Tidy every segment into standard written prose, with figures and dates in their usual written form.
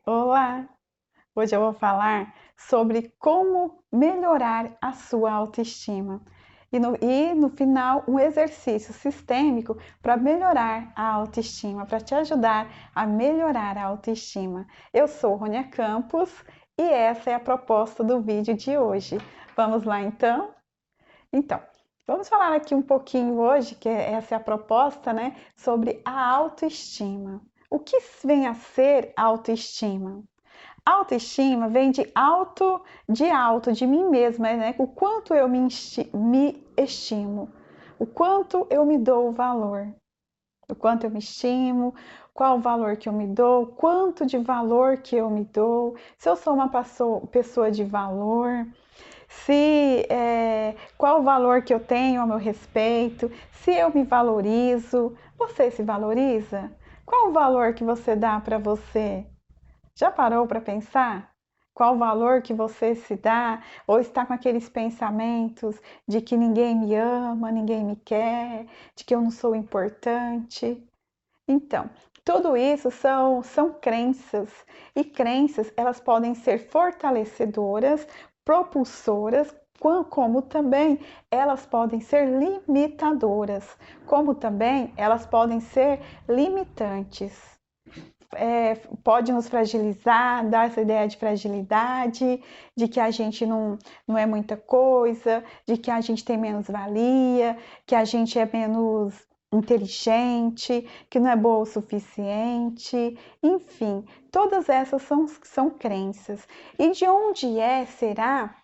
Olá! Hoje eu vou falar sobre como melhorar a sua autoestima. E no final, um exercício sistêmico para melhorar a autoestima, para te ajudar a melhorar a autoestima. Eu sou Rônia Campos e essa é a proposta do vídeo de hoje. Vamos lá então? Então, vamos falar aqui um pouquinho hoje, que essa é a proposta, né, sobre a autoestima. O que vem a ser autoestima? Autoestima vem de mim mesma, né? O quanto eu me estimo, o quanto eu me dou valor, o quanto eu me estimo, qual o valor que eu me dou, quanto de valor que eu me dou, se eu sou uma pessoa de valor, se qual o valor que eu tenho ao meu respeito, se eu me valorizo. Você se valoriza? Qual o valor que você dá para você? Já parou para pensar? Qual o valor que você se dá? Ou está com aqueles pensamentos de que ninguém me ama, ninguém me quer, de que eu não sou importante? Então, tudo isso são crenças. E crenças, elas podem ser fortalecedoras, propulsoras, como também elas podem ser limitadoras, como também elas podem ser limitantes. Pode nos fragilizar, dar essa ideia de fragilidade, de que a gente não é muita coisa, de que a gente tem menos valia, que a gente é menos inteligente, que não é boa o suficiente, enfim, todas essas são crenças. E de onde será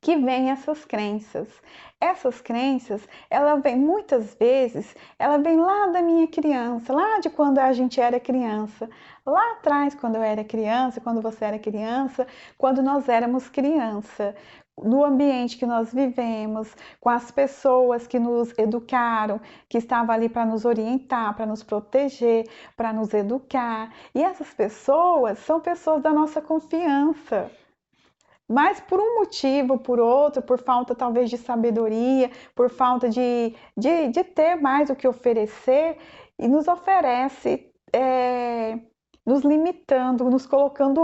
que vêm essas crenças? Essas crenças, ela vem muitas vezes, ela vem lá da minha criança, lá de quando a gente era criança, lá atrás quando eu era criança, quando você era criança, quando nós éramos criança, no ambiente que nós vivemos, com as pessoas que nos educaram, que estavam ali para nos orientar, para nos proteger, para nos educar. E essas pessoas são pessoas da nossa confiança, mas por um motivo, por outro, por falta talvez de sabedoria, por falta de ter mais o que oferecer, e nos oferece, nos limitando, nos colocando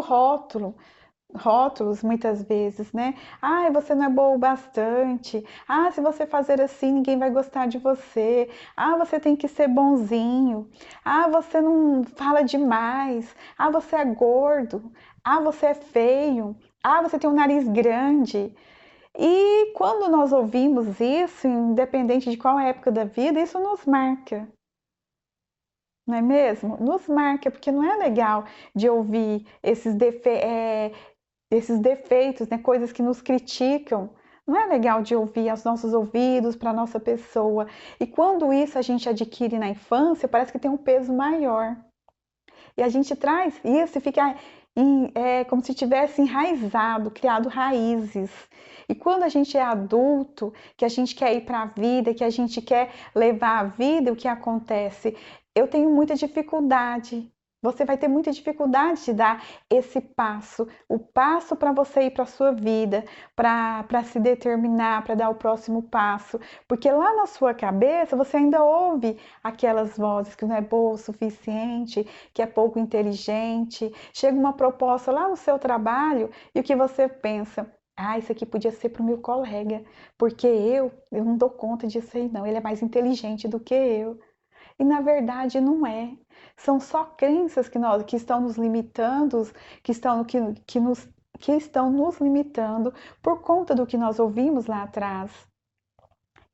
rótulos muitas vezes, né? Ah, você não é boa o bastante. Ah, se você fazer assim, ninguém vai gostar de você. Ah, você tem que ser bonzinho. Ah, você não fala demais. Ah, você é gordo. Ah, você é feio. Ah, você tem um nariz grande. E quando nós ouvimos isso, independente de qual época da vida, isso nos marca, não é mesmo? Nos marca, porque não é legal de ouvir esses defeitos, né? Coisas que nos criticam. Não é legal de ouvir aos nossos ouvidos, para a nossa pessoa. E quando isso a gente adquire na infância, parece que tem um peso maior. E a gente traz isso e fica como se tivesse enraizado, criado raízes. E quando a gente é adulto, que a gente quer ir para a vida, que a gente quer levar a vida, o que acontece? Eu tenho muita dificuldade. Você vai ter muita dificuldade de dar esse passo, o passo para você ir para a sua vida, para se determinar, para dar o próximo passo, porque lá na sua cabeça você ainda ouve aquelas vozes que não é boa o suficiente, que é pouco inteligente. Chega uma proposta lá no seu trabalho e o que você pensa? Ah, isso aqui podia ser para o meu colega, porque eu não dou conta disso aí não, ele é mais inteligente do que eu. E na verdade não é. São só crenças que estão nos limitando, que estão, que nos, que estão nos limitando por conta do que nós ouvimos lá atrás.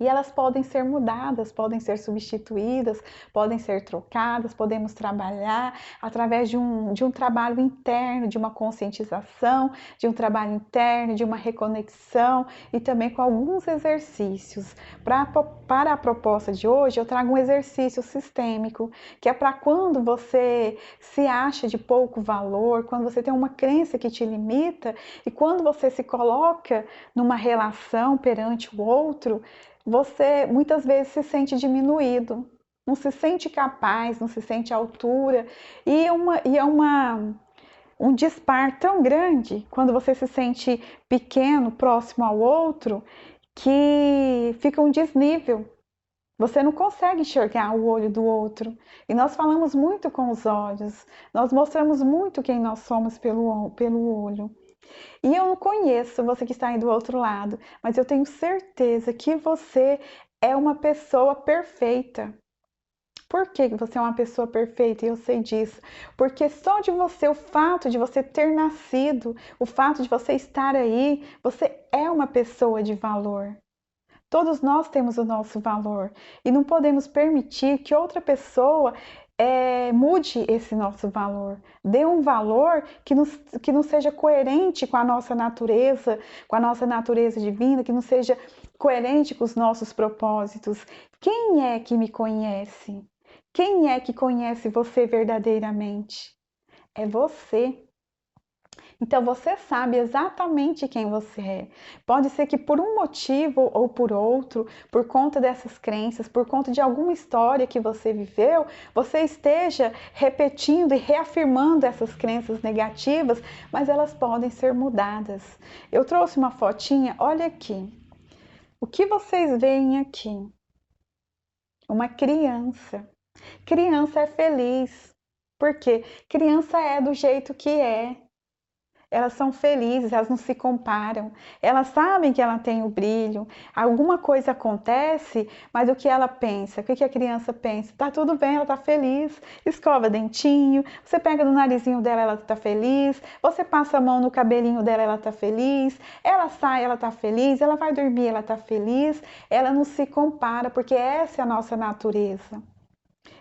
E elas podem ser mudadas, podem ser substituídas, podem ser trocadas, podemos trabalhar através de um trabalho interno, de uma conscientização, de um trabalho interno, de uma reconexão e também com alguns exercícios. Para a proposta de hoje, eu trago um exercício sistêmico, que é para quando você se acha de pouco valor, quando você tem uma crença que te limita e quando você se coloca numa relação perante o outro, você muitas vezes se sente diminuído, não se sente capaz, não se sente à altura, um dispar tão grande quando você se sente pequeno, próximo ao outro, que fica um desnível. Você não consegue enxergar o olho do outro. E nós falamos muito com os olhos. Nós mostramos muito quem nós somos pelo olho. E eu não conheço você que está aí do outro lado, mas eu tenho certeza que você é uma pessoa perfeita. Por que você é uma pessoa perfeita? E eu sei disso. Porque só de você, o fato de você ter nascido, o fato de você estar aí, você é uma pessoa de valor. Todos nós temos o nosso valor e não podemos permitir que outra pessoa mude esse nosso valor. Dê um valor que não seja coerente com a nossa natureza divina, que não seja coerente com os nossos propósitos. Quem é que me conhece? Quem é que conhece você verdadeiramente? É você. Então você sabe exatamente quem você é. Pode ser que por um motivo ou por outro, por conta dessas crenças, por conta de alguma história que você viveu, você esteja repetindo e reafirmando essas crenças negativas, mas elas podem ser mudadas. Eu trouxe uma fotinha, olha aqui. O que vocês veem aqui? Uma criança. Criança é feliz. Por quê? Criança é do jeito que é. Elas são felizes, elas não se comparam, elas sabem que ela tem o brilho, alguma coisa acontece, mas o que ela pensa? O que a criança pensa? Tá tudo bem, ela tá feliz, escova dentinho, você pega no narizinho dela, ela tá feliz, você passa a mão no cabelinho dela, ela tá feliz, ela sai, ela tá feliz, ela vai dormir, ela tá feliz, ela não se compara, porque essa é a nossa natureza.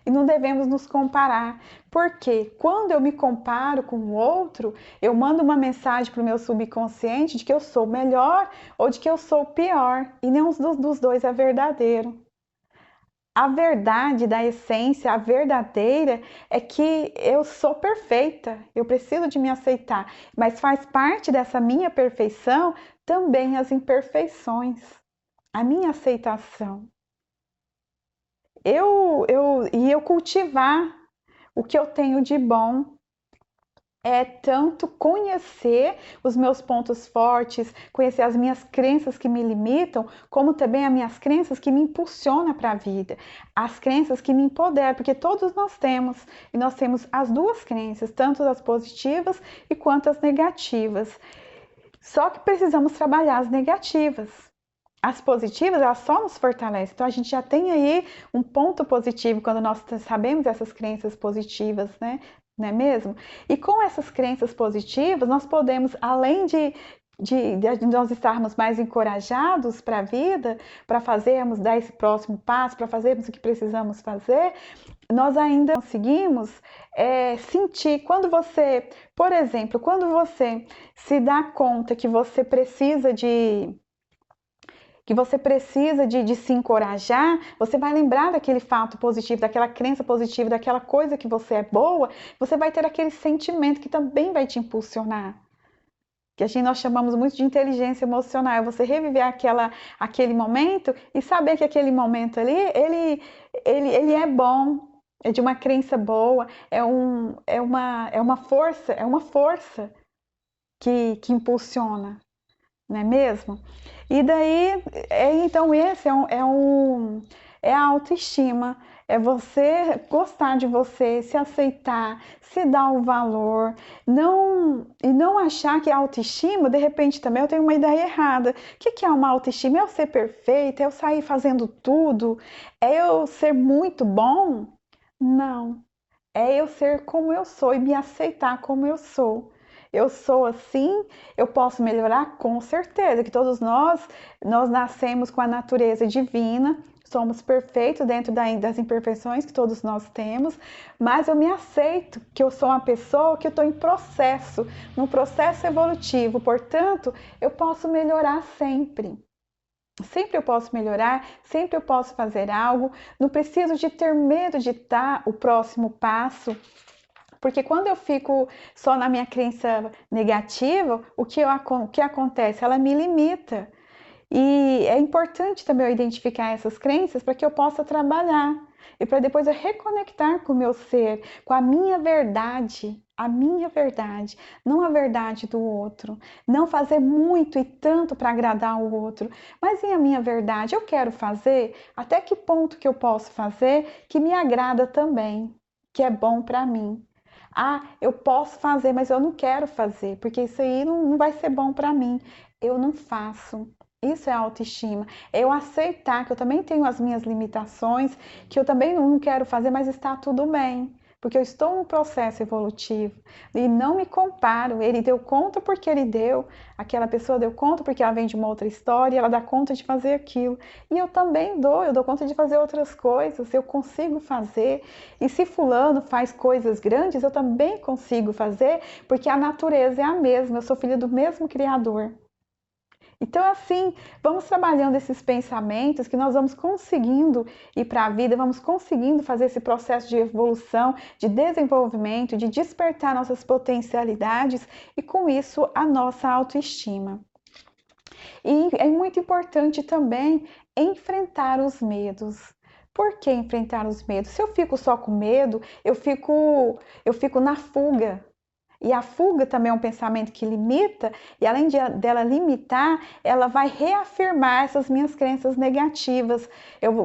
E não devemos nos comparar, porque quando eu me comparo com o outro, eu mando uma mensagem para o meu subconsciente de que eu sou melhor ou de que eu sou pior, e nenhum dos dois é verdadeiro. A verdade da essência, a verdadeira, é que eu sou perfeita, eu preciso de me aceitar, mas faz parte dessa minha perfeição também as imperfeições, a minha aceitação. Eu cultivar o que eu tenho de bom é tanto conhecer os meus pontos fortes, conhecer as minhas crenças que me limitam, como também as minhas crenças que me impulsionam para a vida, as crenças que me empoderam, porque todos nós temos, e nós temos as duas crenças, tanto as positivas e quanto as negativas. Só que precisamos trabalhar as negativas. As positivas, elas só nos fortalecem. Então, a gente já tem aí um ponto positivo quando nós sabemos essas crenças positivas, né? Não é mesmo? E com essas crenças positivas, nós podemos, além de nós estarmos mais encorajados para a vida, para fazermos, dar esse próximo passo, para fazermos o que precisamos fazer, nós ainda conseguimos sentir quando você, por exemplo, quando você se dá conta que você precisa de se encorajar, você vai lembrar daquele fato positivo, daquela crença positiva, daquela coisa que você é boa, você vai ter aquele sentimento que também vai te impulsionar. Que a gente nós chamamos muito de inteligência emocional, é você reviver aquele momento e saber que aquele momento ali, ele é bom, é de uma crença boa, é uma força que impulsiona, não é mesmo? E daí, então esse é a autoestima, é você gostar de você, se aceitar, se dar o valor, e não achar que a autoestima, de repente também eu tenho uma ideia errada. O que é uma autoestima? É eu ser perfeita, é eu sair fazendo tudo, é eu ser muito bom? Não, é eu ser como eu sou e me aceitar como eu sou. Eu sou assim, eu posso melhorar com certeza, que todos nós nascemos com a natureza divina, somos perfeitos dentro das imperfeições que todos nós temos, mas eu me aceito que eu sou uma pessoa que eu estou em processo, num processo evolutivo, portanto, eu posso melhorar sempre. Sempre eu posso melhorar, sempre eu posso fazer algo, não preciso de ter medo de dar o próximo passo, porque quando eu fico só na minha crença negativa, o que acontece? Ela me limita. E é importante também eu identificar essas crenças para que eu possa trabalhar e para depois eu reconectar com o meu ser, com a minha verdade. a minha verdade, não a verdade do outro. Não fazer muito e tanto para agradar o outro, mas em a minha verdade, eu quero fazer, até que ponto que eu posso fazer que me agrada também, que é bom para mim. Ah, eu posso fazer, mas eu não quero fazer, porque isso aí não vai ser bom para mim. Eu não faço. Isso é autoestima. É eu aceitar que eu também tenho as minhas limitações, que eu também não quero fazer, mas está tudo bem porque eu estou num processo evolutivo e não me comparo. Ele deu conta porque ele deu, aquela pessoa deu conta porque ela vem de uma outra história, ela dá conta de fazer aquilo. E eu também eu dou conta de fazer outras coisas, eu consigo fazer. E se fulano faz coisas grandes, eu também consigo fazer, porque a natureza é a mesma, eu sou filha do mesmo Criador. Então, assim, vamos trabalhando esses pensamentos que nós vamos conseguindo ir para a vida, vamos conseguindo fazer esse processo de evolução, de desenvolvimento, de despertar nossas potencialidades e, com isso, a nossa autoestima. E é muito importante também enfrentar os medos. Por que enfrentar os medos? Se eu fico só com medo, eu fico na fuga. E a fuga também é um pensamento que limita, e além dela limitar, ela vai reafirmar essas minhas crenças negativas.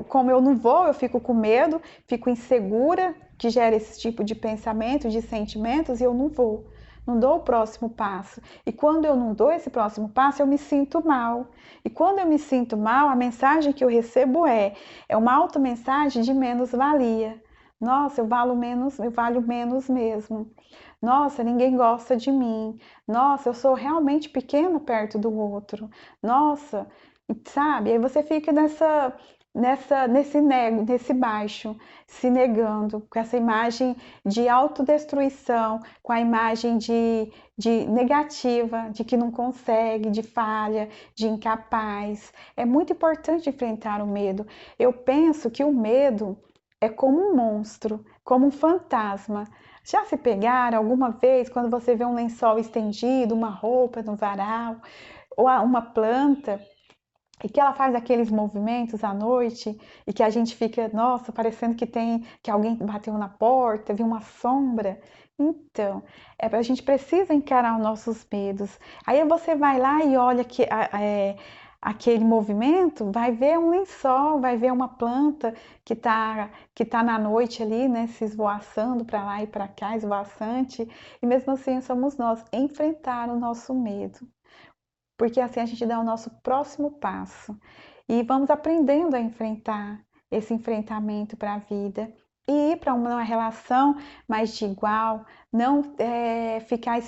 Como eu não vou, eu fico com medo, fico insegura, que gera esse tipo de pensamento, de sentimentos, e eu não vou. Não dou o próximo passo. E quando eu não dou esse próximo passo, eu me sinto mal. E quando eu me sinto mal, a mensagem que eu recebo é uma automensagem de menos-valia. Nossa, eu valho menos mesmo. Nossa, ninguém gosta de mim. Nossa, eu sou realmente pequeno perto do outro. Nossa, sabe? Aí você fica nesse baixo, se negando, com essa imagem de autodestruição, com a imagem de negativa, de que não consegue, de falha, de incapaz. É muito importante enfrentar o medo. Eu penso que o medo é como um monstro, como um fantasma. Já se pegaram alguma vez quando você vê um lençol estendido, uma roupa no varal, ou uma planta, e que ela faz aqueles movimentos à noite e que a gente fica, nossa, parecendo que alguém bateu na porta, viu uma sombra. Então, a gente precisa encarar os nossos medos. Aí você vai lá e olha aquele movimento, vai ver um lençol, vai ver uma planta que tá na noite ali, né, se esvoaçando para lá e para cá, esvoaçante, e mesmo assim somos nós, enfrentar o nosso medo, porque assim a gente dá o nosso próximo passo e vamos aprendendo a enfrentar esse enfrentamento para a vida e ir para uma relação mais de igual, não ficar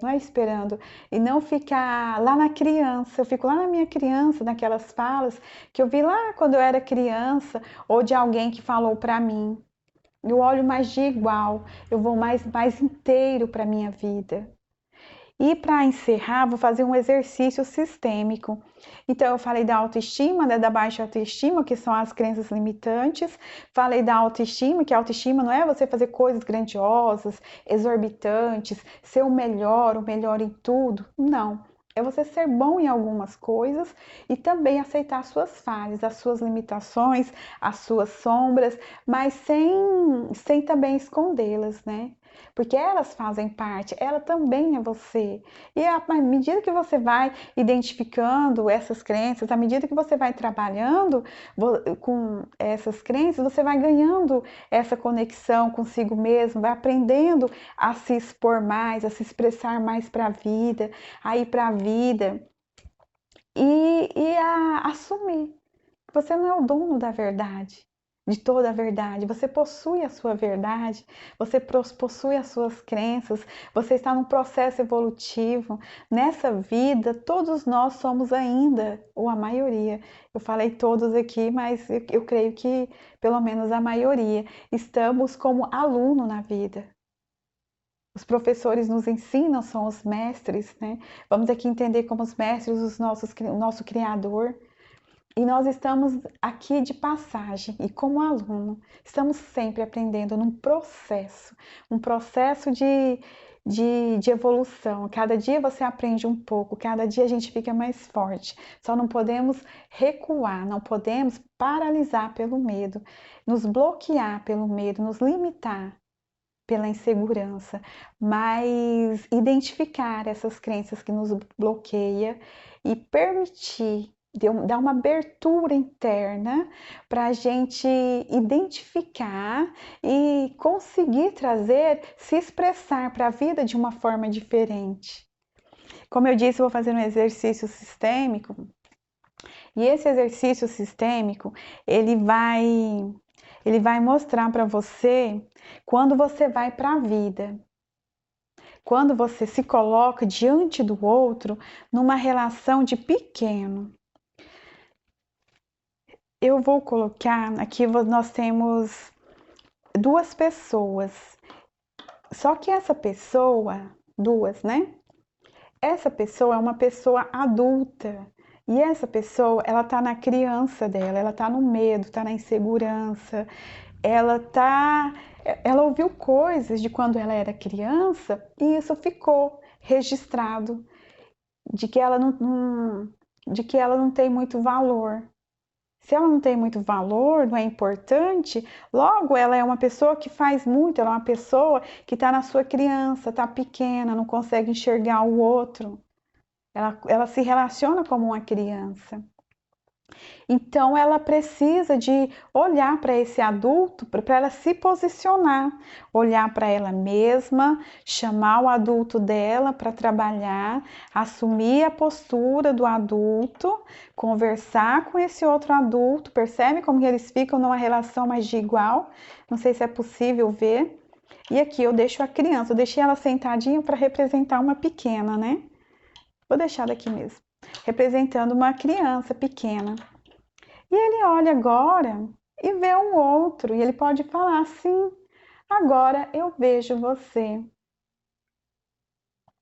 não é esperando, e não ficar lá na criança. Eu fico lá na minha criança, naquelas falas que eu vi lá quando eu era criança, ou de alguém que falou para mim. Eu olho mais de igual, eu vou mais inteiro para a minha vida. E para encerrar, vou fazer um exercício sistêmico. Então, eu falei da autoestima, né, da baixa autoestima, que são as crenças limitantes. Falei da autoestima, que a autoestima não é você fazer coisas grandiosas, exorbitantes, ser o melhor em tudo. Não. É você ser bom em algumas coisas e também aceitar as suas falhas, as suas limitações, as suas sombras, mas sem também escondê-las, né? Porque elas fazem parte, ela também é você. E à medida que você vai identificando essas crenças, à medida que você vai trabalhando com essas crenças, você vai ganhando essa conexão consigo mesmo, vai aprendendo a se expor mais, a se expressar mais para a vida, a ir para a vida e a assumir que você não é o dono da verdade, de toda a verdade. Você possui a sua verdade, você possui as suas crenças, você está num processo evolutivo. Nessa vida, todos nós somos ainda, ou a maioria, eu falei todos aqui, mas eu creio que pelo menos a maioria, estamos como aluno na vida. Os professores nos ensinam, são os mestres, né? Vamos aqui entender como os mestres, o nosso Criador. E nós estamos aqui de passagem e como aluno, estamos sempre aprendendo num processo, um processo de evolução. Cada dia você aprende um pouco, cada dia a gente fica mais forte. Só não podemos recuar, não podemos paralisar pelo medo, nos bloquear pelo medo, nos limitar. pela insegurança, mas identificar essas crenças que nos bloqueia e permitir, dar uma abertura interna para a gente identificar e conseguir trazer, se expressar para a vida de uma forma diferente. Como eu disse, eu vou fazer um exercício sistêmico, e esse exercício sistêmico, ele vai mostrar para você quando você vai para a vida. Quando você se coloca diante do outro numa relação de pequeno. Eu vou colocar aqui, nós temos duas pessoas. Só que essa pessoa, duas, né? Essa pessoa é uma pessoa adulta. E essa pessoa, ela tá na criança dela, ela tá no medo, tá na insegurança, ela ouviu coisas de quando ela era criança e isso ficou registrado de que ela não tem muito valor. Se ela não tem muito valor, não é importante, logo ela é uma pessoa que faz muito, ela é uma pessoa que está na sua criança, está pequena, não consegue enxergar o outro. Ela se relaciona como uma criança. Então ela precisa de olhar para esse adulto, para ela se posicionar, olhar para ela mesma, chamar o adulto dela para trabalhar, assumir a postura do adulto, conversar com esse outro adulto, percebe como eles ficam numa relação mais de igual? Não sei se é possível ver. E aqui eu deixo a criança, eu deixei ela sentadinha para representar uma pequena, né? Vou deixar daqui mesmo, representando uma criança pequena. E ele olha agora e vê um outro, e ele pode falar assim: agora eu vejo você.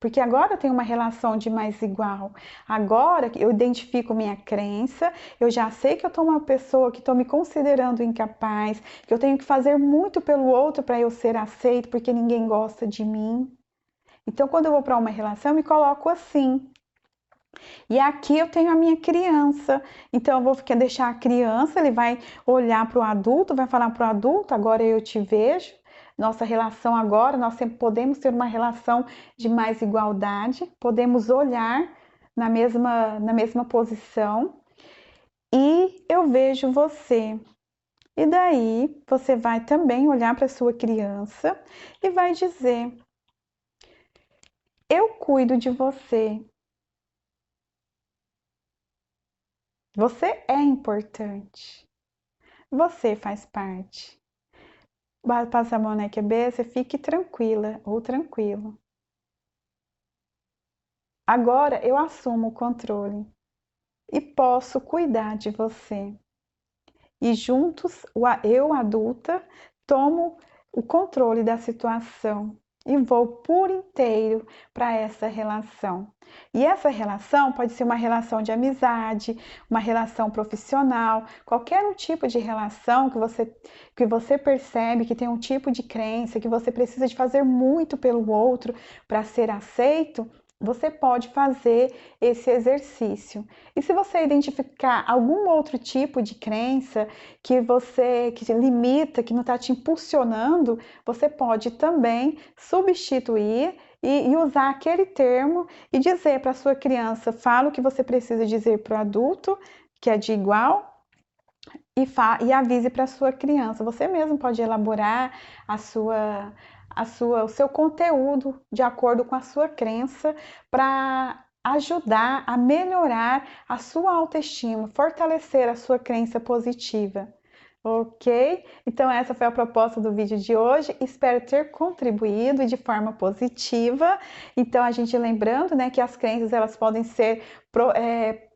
Porque agora eu tenho uma relação de mais igual. Agora eu identifico minha crença, eu já sei que eu estou uma pessoa que estou me considerando incapaz, que eu tenho que fazer muito pelo outro para eu ser aceito, porque ninguém gosta de mim. Então, quando eu vou para uma relação, eu me coloco assim. E aqui eu tenho a minha criança, então eu vou deixar a criança, ele vai olhar para o adulto, vai falar para o adulto, agora eu te vejo, nossa relação agora, nós sempre podemos ter uma relação de mais igualdade, podemos olhar na mesma posição e eu vejo você. E daí você vai também olhar para sua criança e vai dizer: eu cuido de você. Você é importante. Você faz parte. Passa a mão na cabeça, fique tranquila ou tranquilo. Agora eu assumo o controle e posso cuidar de você. E juntos, eu adulta, tomo o controle da situação e vou por inteiro para essa relação. E essa relação pode ser uma relação de amizade, uma relação profissional, qualquer um tipo de relação que você percebe que tem um tipo de crença, que você precisa de fazer muito pelo outro para ser aceito, você pode fazer esse exercício. E se você identificar algum outro tipo de crença que te limita, que não está te impulsionando, você pode também substituir e usar aquele termo e dizer para a sua criança, fala o que você precisa dizer para o adulto, que é de igual, e avise para a sua criança. Você mesmo pode elaborar o seu conteúdo de acordo com a sua crença para ajudar a melhorar a sua autoestima, fortalecer a sua crença positiva. Ok? Então essa foi a proposta do vídeo de hoje. Espero ter contribuído de forma positiva. Então a gente lembrando, né, que as crenças elas podem ser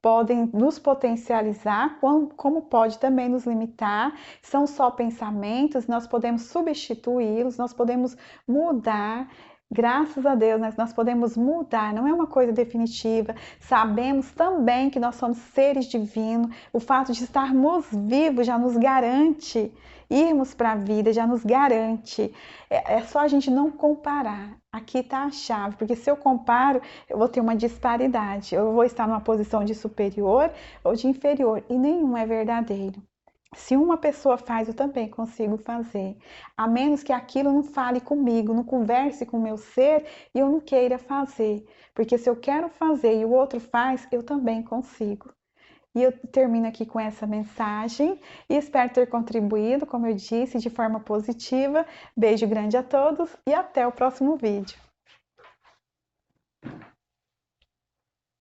podem nos potencializar, como pode também nos limitar. São só pensamentos, nós podemos substituí-los, nós podemos mudar. Graças a Deus, nós podemos mudar, não é uma coisa definitiva. Sabemos também que nós somos seres divinos. O fato de estarmos vivos já nos garante irmos para a vida, já nos garante. É só a gente não comparar. Aqui está a chave, porque se eu comparo, eu vou ter uma disparidade. Eu vou estar numa posição de superior ou de inferior, e nenhum é verdadeiro. Se uma pessoa faz, eu também consigo fazer. A menos que aquilo não fale comigo, não converse com o meu ser e eu não queira fazer. Porque se eu quero fazer e o outro faz, eu também consigo. E eu termino aqui com essa mensagem e espero ter contribuído, como eu disse, de forma positiva. Beijo grande a todos e até o próximo vídeo.